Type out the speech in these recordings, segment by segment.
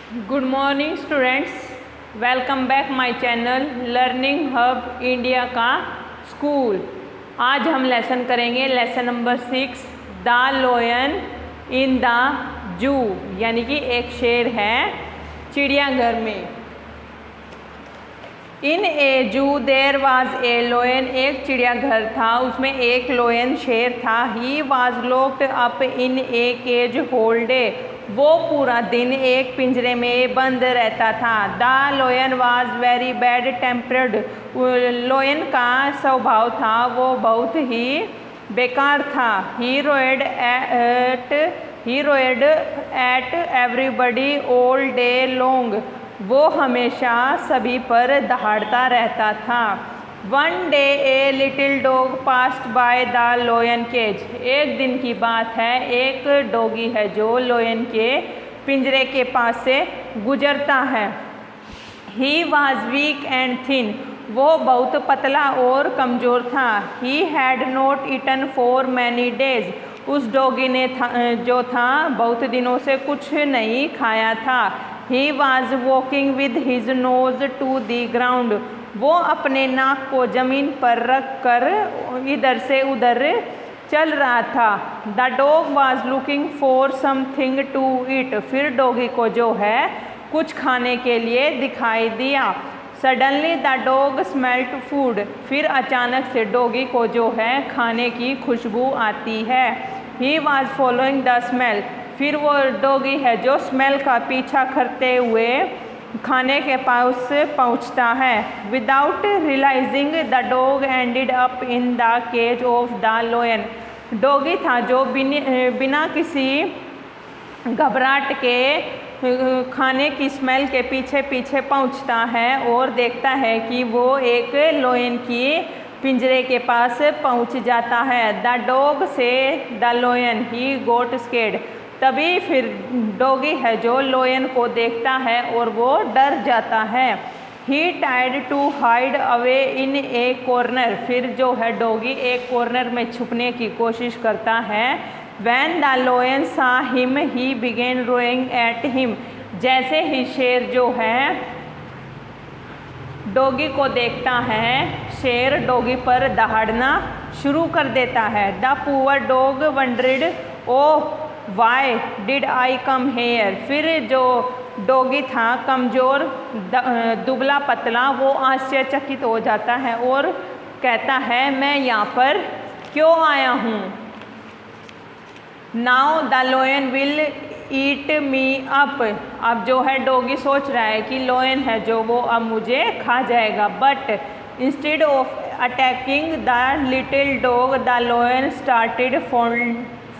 Good morning students, welcome back my channel learning hub India का school. आज हम lesson करेंगे lesson number 6 the लोयन in the zoo, यानी कि एक शेर है चिड़ियाघर में। इन ए जू देर वाज ए लोयन, एक चिड़ियाघर था, उसमें एक लोयन शेर था। He was locked up in a cage whole day, वो पूरा दिन एक पिंजरे में बंद रहता था। The lion was very bad tempered, lion का स्वभाव था वो बहुत ही बेकार था। He roared at everybody all day long, वो हमेशा सभी पर दहाड़ता रहता था। One day a little dog passed by the lion cage, एक दिन की बात है, एक डॉगी है जो लोयन के पिंजरे के पास से गुजरता है। He was weak and thin, वो बहुत पतला और कमज़ोर था। He had not eaten for many days, उस डॉगी ने जो था बहुत दिनों से कुछ नहीं खाया था। He was walking with his nose to the ground, वो अपने नाक को ज़मीन पर रख कर इधर से उधर चल रहा था। The dog was looking for something to eat, फिर डॉगी को जो है कुछ खाने के लिए दिखाई दिया। Suddenly the dog smelt food, फिर अचानक से डॉगी को जो है खाने की खुशबू आती है। He was following the smell, फिर वो डॉगी है जो स्मेल का पीछा करते हुए खाने के पास पहुंचता है। Without realising the dog ended up in the cage of the lion, doggy था जो बिना किसी घबराहट के खाने की स्मेल के पीछे पीछे पहुंचता है और देखता है कि वो एक लोयन की पिंजरे के पास पहुंच जाता है। The dog saw the lion he got scared, तभी फिर डॉगी है जो लोयन को देखता है और वो डर जाता है। ही टाइड to hide away in a corner, फिर जो है डॉगी एक कॉर्नर में छुपने की कोशिश करता है। Van the lion saw him he began roaring at him, जैसे ही शेर जो है डॉगी को देखता है, शेर डॉगी पर दहाड़ना शुरू कर देता है। The poor dog wondered oh why did I come here, फिर जो डॉगी था कमज़ोर दुबला पतला, वो आश्चर्यचकित हो जाता है और कहता है मैं यहाँ पर क्यों आया हूँ। Now the लोयन will eat me up, अब जो है डॉगी सोच रहा है कि लोयन है जो वो अब मुझे खा जाएगा। But instead of attacking the little dog the लोयन started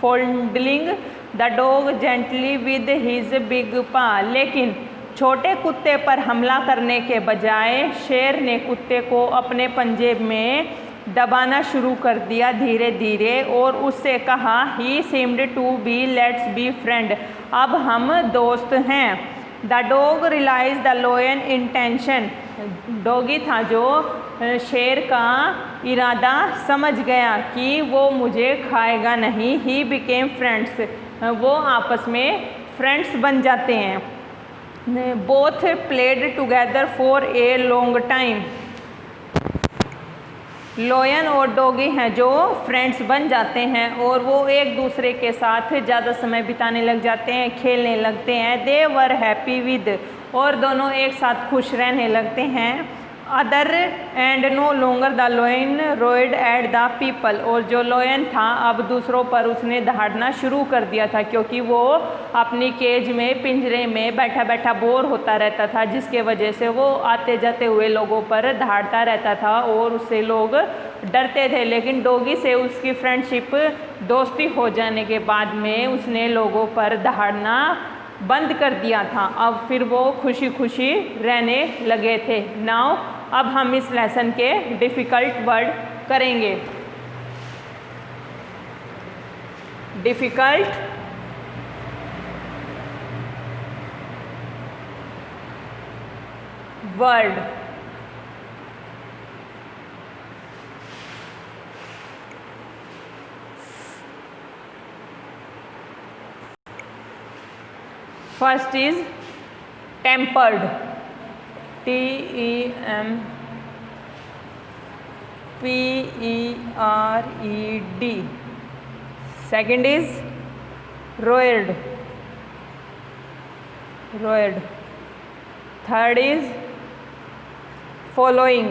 folding the dog gently with his big पा, लेकिन छोटे कुत्ते पर हमला करने के बजाय शेर ने कुत्ते को अपने पंजे में दबाना शुरू कर दिया धीरे धीरे और उससे कहा he seemed to be let's be friend, अब हम दोस्त हैं। The dog realise the lion intention, doggy था जो शेर का इरादा समझ गया कि वो मुझे खाएगा नहीं। ही बिकेम फ्रेंड्स, वो आपस में फ्रेंड्स बन जाते हैं। Both played together for a long time, लोयन और डॉगी हैं जो फ्रेंड्स बन जाते हैं और वो एक दूसरे के साथ ज़्यादा समय बिताने लग जाते हैं, खेलने लगते हैं। दे वर हैप्पी विद, और दोनों एक साथ खुश रहने लगते हैं। Other and no longer the lion roared at the people, और जो लोयन था अब दूसरों पर उसने दहाड़ना शुरू कर दिया था क्योंकि वो अपनी केज में पिंजरे में बैठा बैठा बोर होता रहता था, जिसके वजह से वो आते जाते हुए लोगों पर दहाड़ता रहता था और उससे लोग डरते थे। लेकिन डॉगी से उसकी फ्रेंडशिप दोस्ती हो जाने के बाद में उसने लोगों पर दहाड़ना बंद कर दिया था। अब फिर वो खुशी खुशी रहने लगे थे। नाउ अब हम इस लेसन के डिफ़िकल्ट वर्ड करेंगे। Difficult word, first is tempered, T-E-M-P-E-R-E-D. Second is roared. Third is following.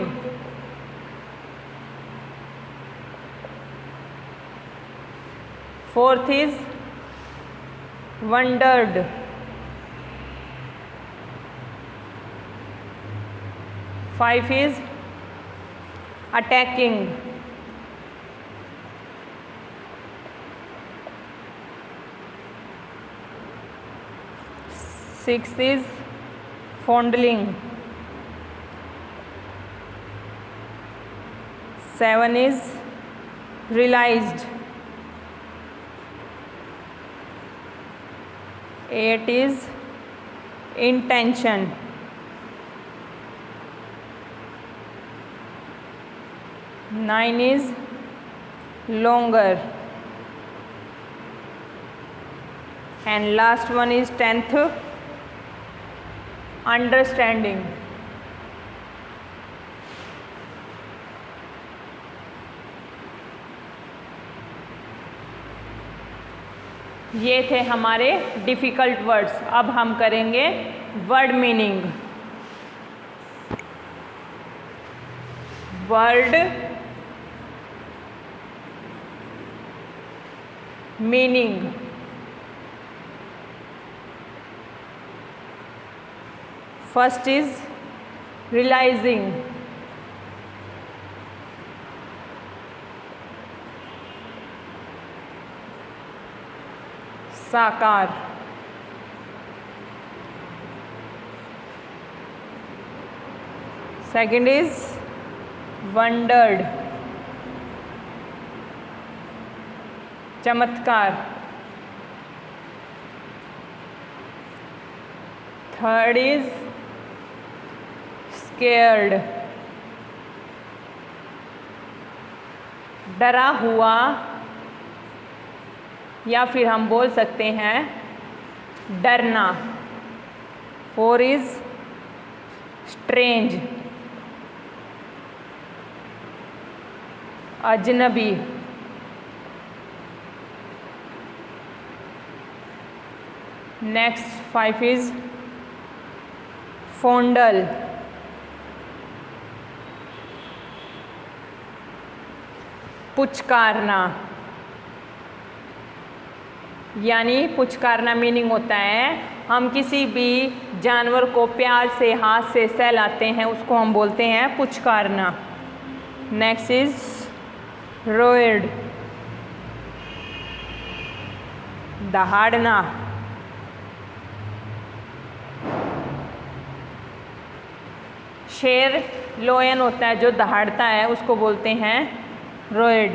Fourth is wondered. Five is attacking. Sixth is fondling. Seven is realized. Eight is intention. Nine is longer. And last one is 10th, understanding. ये थे हमारे difficult words. अब हम करेंगे word meaning. Word meaning. First is realising. साकार। Second is wondered, चमत्कार। Third is scared, डरा हुआ, या फिर हम बोल सकते हैं डरना। फोर इज स्ट्रेंज, अजनबी। नेक्स्ट फाइव इज फोंडल, पुचकारना। यानी पुचकारना मीनिंग होता है हम किसी भी जानवर को प्यार से हाथ से सहलाते हैं, उसको हम बोलते हैं पुचकारना। Next is रोयड, दहाड़ना। शेर लोयन होता है जो दहाड़ता है, उसको बोलते हैं रोयड।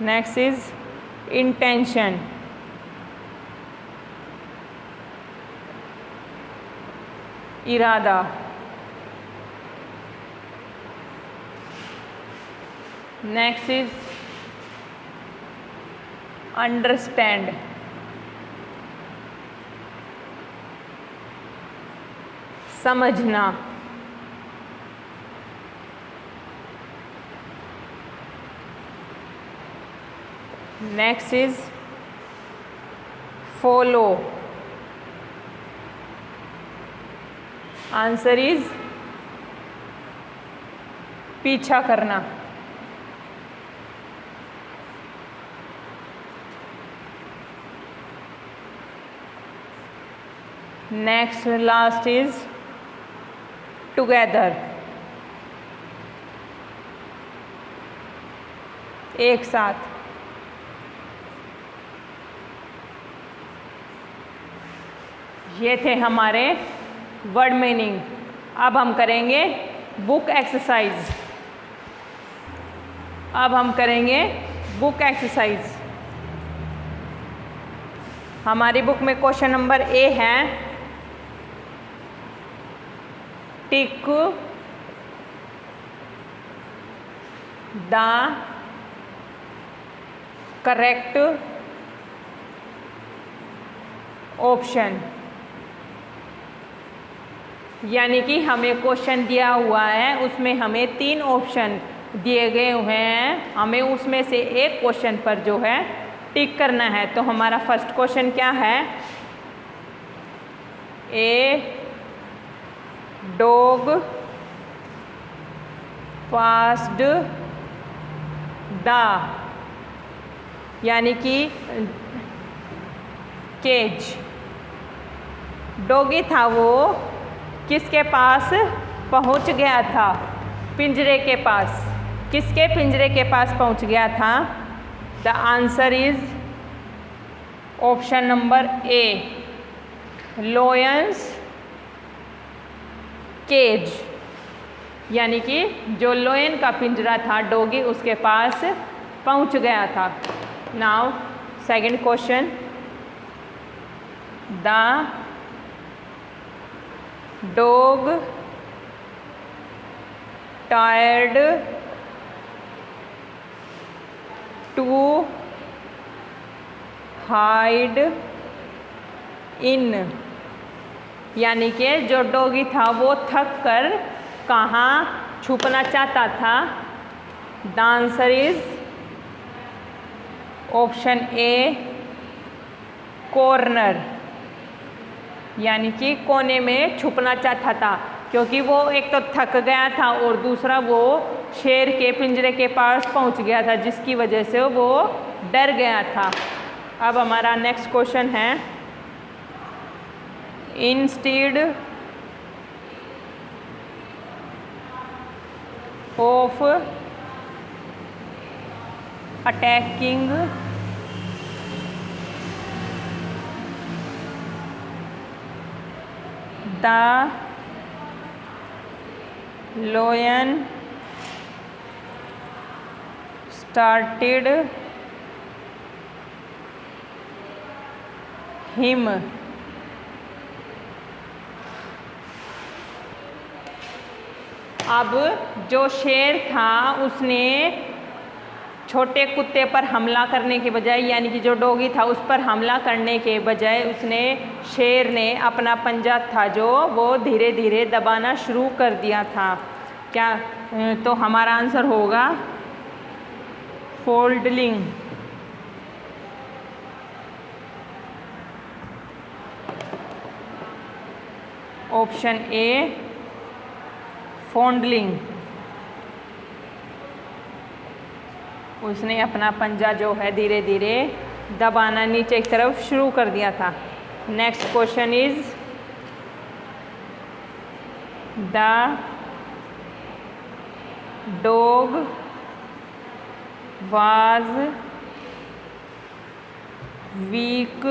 नेक्स्ट इज इंटेंशन, इरादा। नेक्स्ट इज अंडरस्टैंड, समझना। Next is follow, answer is पीछा करना। नेक्स्ट लास्ट इज टुगेदर, एक साथ। ये थे हमारे वर्ड मीनिंग। अब हम करेंगे बुक एक्सरसाइज। हमारी बुक में क्वेश्चन नंबर ए है, टिक द करेक्ट ऑप्शन। यानी कि हमें क्वेश्चन दिया हुआ है, उसमें हमें 3 ऑप्शन दिए गए हुए हैं, हमें उसमें से एक क्वेश्चन पर जो है टिक करना है। तो हमारा फर्स्ट क्वेश्चन क्या है? ए डॉग पास्ड द, यानी कि केज। डॉगी था वो किसके पास पहुंच गया था? पिंजरे के पास। किसके पिंजरे के पास पहुंच गया था? The answer is option number A, lion's cage, यानी कि जो लायन का पिंजरा था डॉगी उसके पास पहुंच गया था। Now second question, the dog tried to hide in, यानी कि जो डॉगी था वो थक कर कहाँ छुपना चाहता था? The answer is option A, corner, यानी कि कोने में छुपना चाहता था, क्योंकि वो एक तो थक गया था और दूसरा वो शेर के पिंजरे के पास पहुंच गया था, जिसकी वजह से वो डर गया था। अब हमारा नेक्स्ट क्वेश्चन है, instead of attacking the lion started him. अब जो शेर था उसने छोटे कुत्ते पर हमला करने के बजाय, यानी कि जो डॉगी था उस पर हमला करने के बजाय उसने, शेर ने अपना पंजा था जो वो धीरे धीरे दबाना शुरू कर दिया था। क्या? तो हमारा आंसर होगा फोल्डलिंग। Option A, फॉन्डलिंग। उसने अपना पंजा जो है धीरे धीरे दबाना नीचे की तरफ शुरू कर दिया था। Next question is, the dog was weak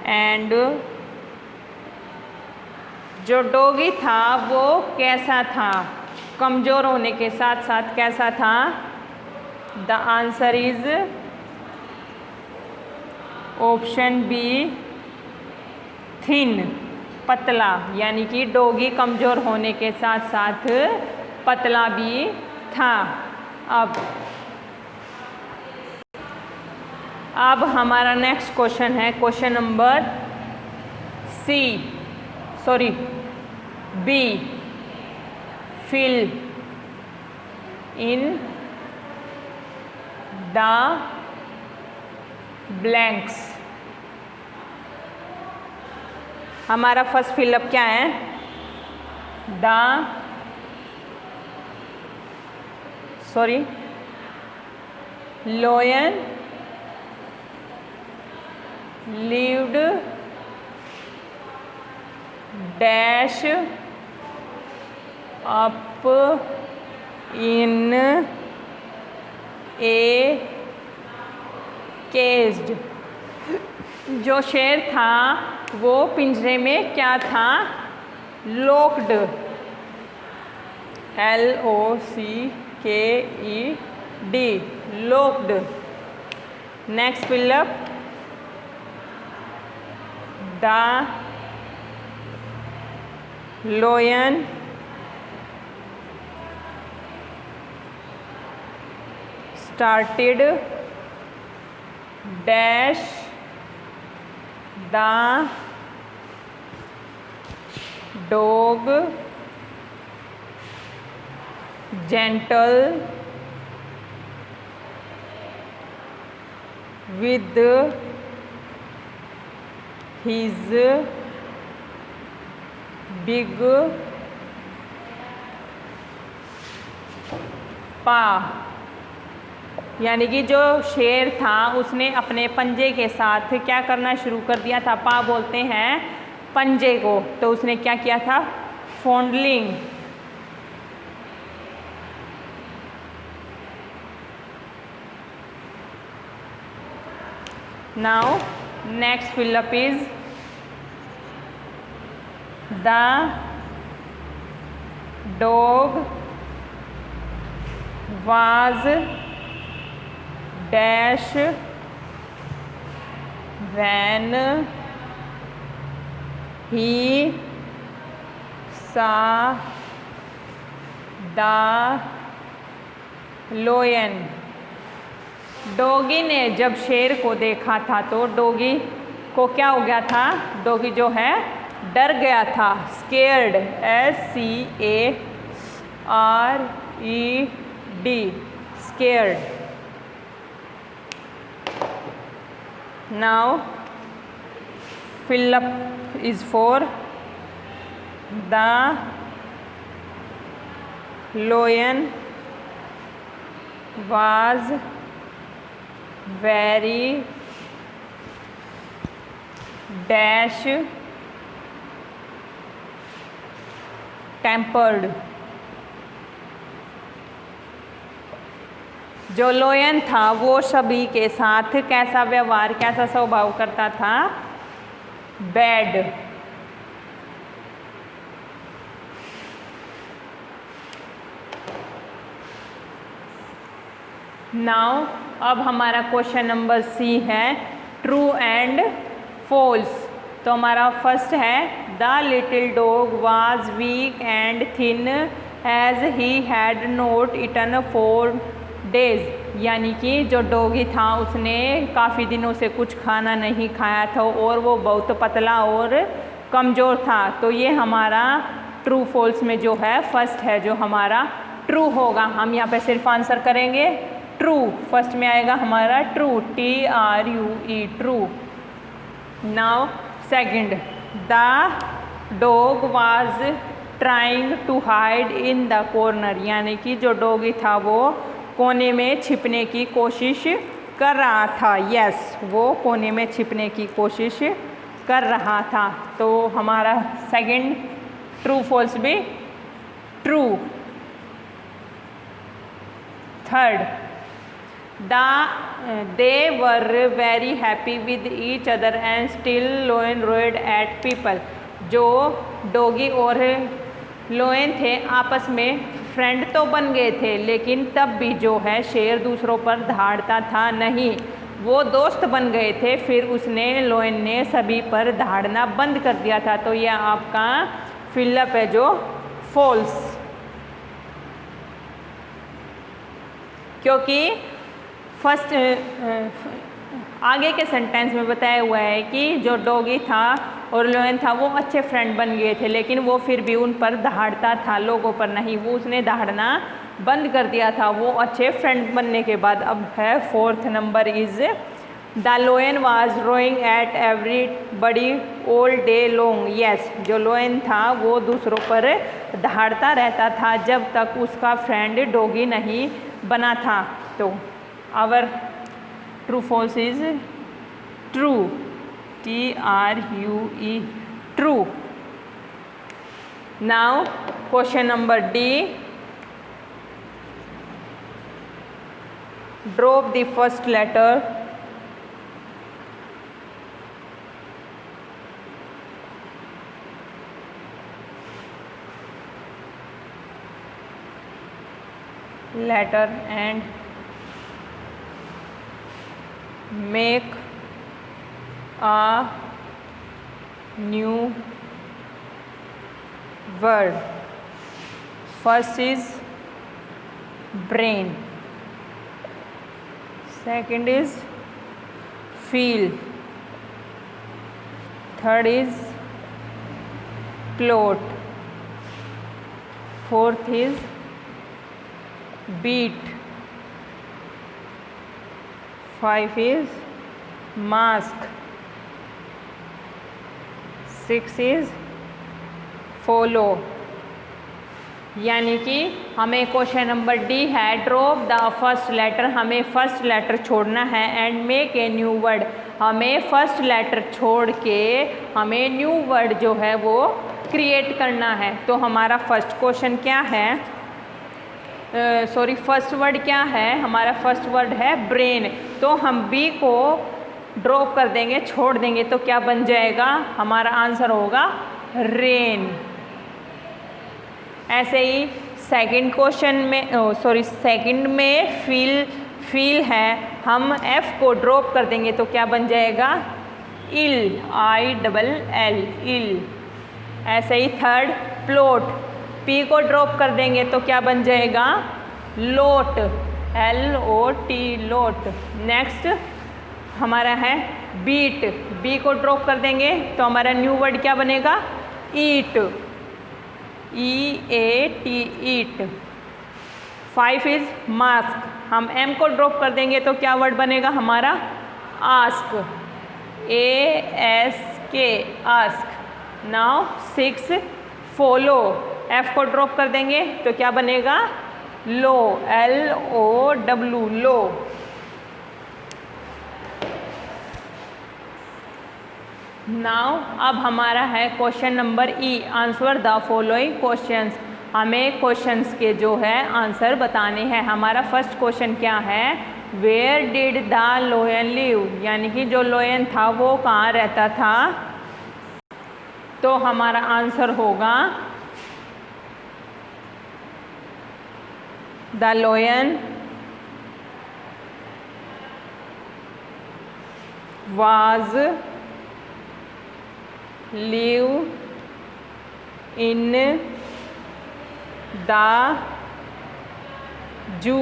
and, जो डॉगी था वो कैसा था? कमज़ोर होने के साथ साथ कैसा था? The answer is option B, thin, पतला, यानी कि डॉगी कमज़ोर होने के साथ साथ पतला भी था। अब हमारा नेक्स्ट क्वेश्चन है question number B, fill in the blanks। हमारा फर्स्ट फिलअप क्या है? Lion lived dash up in a cage। जो शेर था वो पिंजरे में क्या था? Locked, LOCKED, locked. Next fill up, the lion started dash the dog, gentle, with his big paw। यानी कि जो शेर था उसने अपने पंजे के साथ क्या करना शुरू कर दिया था। पा बोलते हैं पंजे को, तो उसने क्या किया था, fondling. Now next fill up is the dog was dash when he saw the lion। डॉगी ने जब शेर को देखा था तो डॉगी को क्या हो गया था, डॉगी जो है डर गया था। Scared, SCARED, scared. Now fill up is for the lion was very dash tempered। जो लोयन था वो सभी के साथ कैसा व्यवहार, कैसा स्वभाव करता था, बैड। नाउ अब हमारा क्वेश्चन नंबर सी है ट्रू एंड फॉल्स। तो हमारा फर्स्ट है the little dog was weak and thin as he had not eaten for days. यानी कि जो डॉगी था उसने काफ़ी दिनों से कुछ खाना नहीं खाया था और वो बहुत पतला और कमज़ोर था। तो ये हमारा ट्रू फॉल्स में जो है फर्स्ट है, जो हमारा ट्रू होगा। हम यहाँ पे सिर्फ आंसर करेंगे ट्रू। फर्स्ट में आएगा हमारा true, TRUE, true. Now second, the dog was trying to hide in the corner. यानी कि जो डॉगी था वो कोने में छिपने की कोशिश कर रहा था। यस, वो कोने में छिपने की कोशिश कर रहा था। तो हमारा सेकंड ट्रू फॉल्स भी true. Third, they were very happy with each other and still lion roared at people. जो डॉगी और लोयन थे आपस में फ्रेंड तो बन गए थे, लेकिन तब भी जो है शेर दूसरों पर दहाड़ता था नहीं, वो दोस्त बन गए थे। फिर उसने लोयन ने सभी पर दहाड़ना बंद कर दिया था। तो यह आपका फिलअप है जो फॉल्स, क्योंकि फर्स्ट आगे के सेंटेंस में बताया हुआ है कि जो डॉगी था और लोयन था वो अच्छे फ्रेंड बन गए थे, लेकिन वो फिर भी उन पर दहाड़ता था, लोगों पर नहीं। वो उसने दहाड़ना बंद कर दिया था वो अच्छे फ्रेंड बनने के बाद। अब है fourth number is the lion was roaring at everybody all day long. Yes, जो लोयन था वो दूसरों पर दहाड़ता रहता था जब तक उसका फ्रेंड डॉगी नहीं बना था। तो our true false is true, TRUE, true. Now question number D, drop the first letter and make a new word. First is brain, second is feel, third is plot. Fourth is beat. Five is mask. Six is follow. यानी कि हमें question number D है drop the first letter, हमें first letter छोड़ना है and make a new word, हमें first letter छोड़ के हमें न्यू वर्ड जो है वो क्रिएट करना है। तो हमारा फर्स्ट क्वेश्चन क्या है, फर्स्ट वर्ड क्या है, हमारा फर्स्ट वर्ड है ब्रेन। तो हम बी को ड्रॉप कर देंगे, छोड़ देंगे, तो क्या बन जाएगा, हमारा आंसर होगा रेन। ऐसे ही सेकंड क्वेश्चन में सेकंड में फील है, हम एफ को ड्रॉप कर देंगे तो क्या बन जाएगा, इल, ILL, इल। ऐसे ही थर्ड प्लॉट, पी को ड्रॉप कर देंगे तो क्या बन जाएगा, लोट, LOT, लोट। नेक्स्ट हमारा है बीट, बी को ड्रॉप कर देंगे तो हमारा न्यू वर्ड क्या बनेगा, ईट, EAT, eat. Five is mask, हम एम को ड्रॉप कर देंगे तो क्या वर्ड बनेगा हमारा, ask, ASK, ask. Now six follow, F को ड्रॉप कर देंगे तो क्या बनेगा, लो, LOW, लो। नाउ अब हमारा है question number E, answer the following questions, हमें क्वेश्चंस के जो है आंसर बताने हैं। हमारा फर्स्ट क्वेश्चन क्या है, where did the lion live, यानी कि जो लोयन था वो कहाँ रहता था। तो हमारा आंसर होगा the lion was live in the zoo,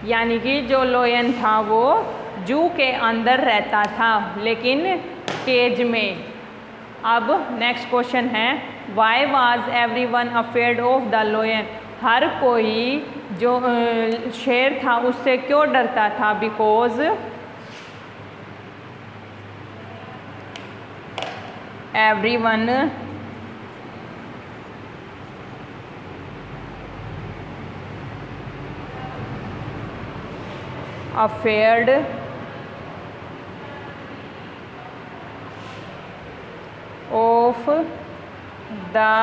यानी कि जो लोयन था वो जू के अंदर रहता था लेकिन केज में। अब नेक्स्ट क्वेश्चन है, why was everyone afraid of the lion, हर कोई जो शेर था उससे क्यों डरता था, because everyone afraid of the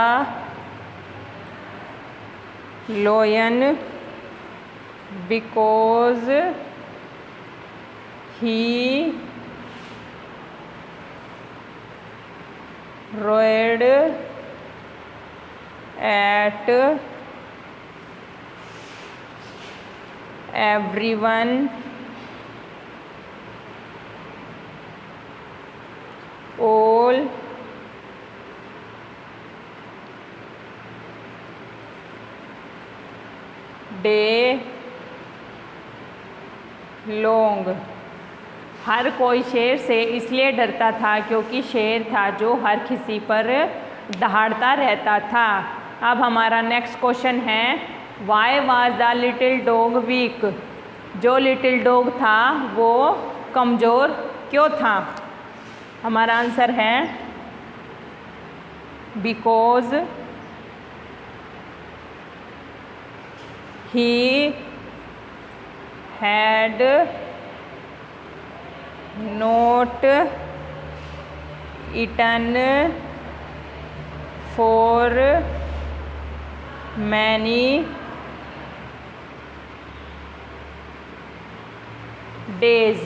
lion because he roared at everyone all day long, हर कोई शेर से इसलिए डरता था क्योंकि शेर था जो हर किसी पर दहाड़ता रहता था। अब हमारा नेक्स्ट क्वेश्चन है, why was the little dog weak, जो लिटिल डॉग था वो कमज़ोर क्यों था। हमारा आंसर है because he had not eaten for many days,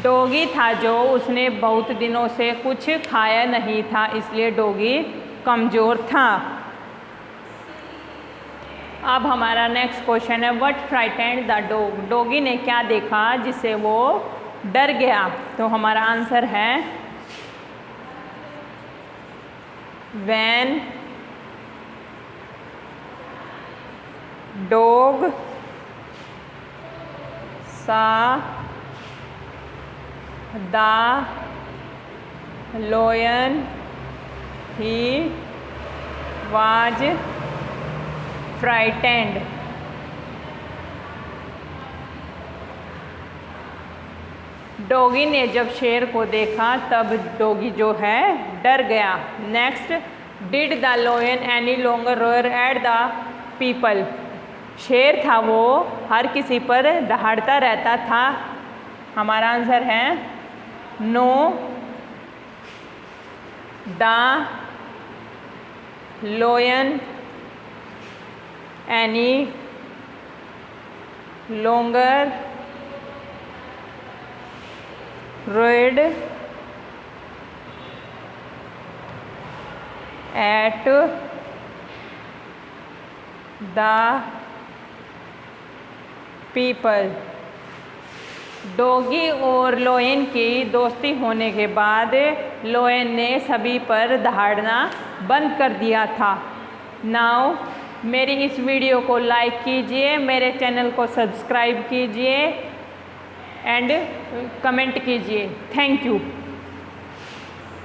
doggy था जो उसने बहुत दिनों से कुछ खाया नहीं था इसलिए डॉगी कमज़ोर था। अब हमारा नेक्स्ट क्वेश्चन है, what frightened the dog, doggy ने क्या देखा जिससे वो डर गया। तो हमारा आंसर है व्हेन डॉग सा the lion He was frightened. Doggy ने जब शेर को देखा तब डॉगी जो है डर गया। Next, did the lion any longer roar at the people. शेर था वो हर किसी पर दहाड़ता रहता था। हमारा आंसर है no, the lion any longer roared at the people। Doggy और लोयन की दोस्ती होने के बाद लोयन ने सभी पर दहाड़ना बंद कर दिया था। नाउ मेरी इस वीडियो को लाइक कीजिए, मेरे चैनल को सब्सक्राइब कीजिए एंड कमेंट कीजिए। Thank you.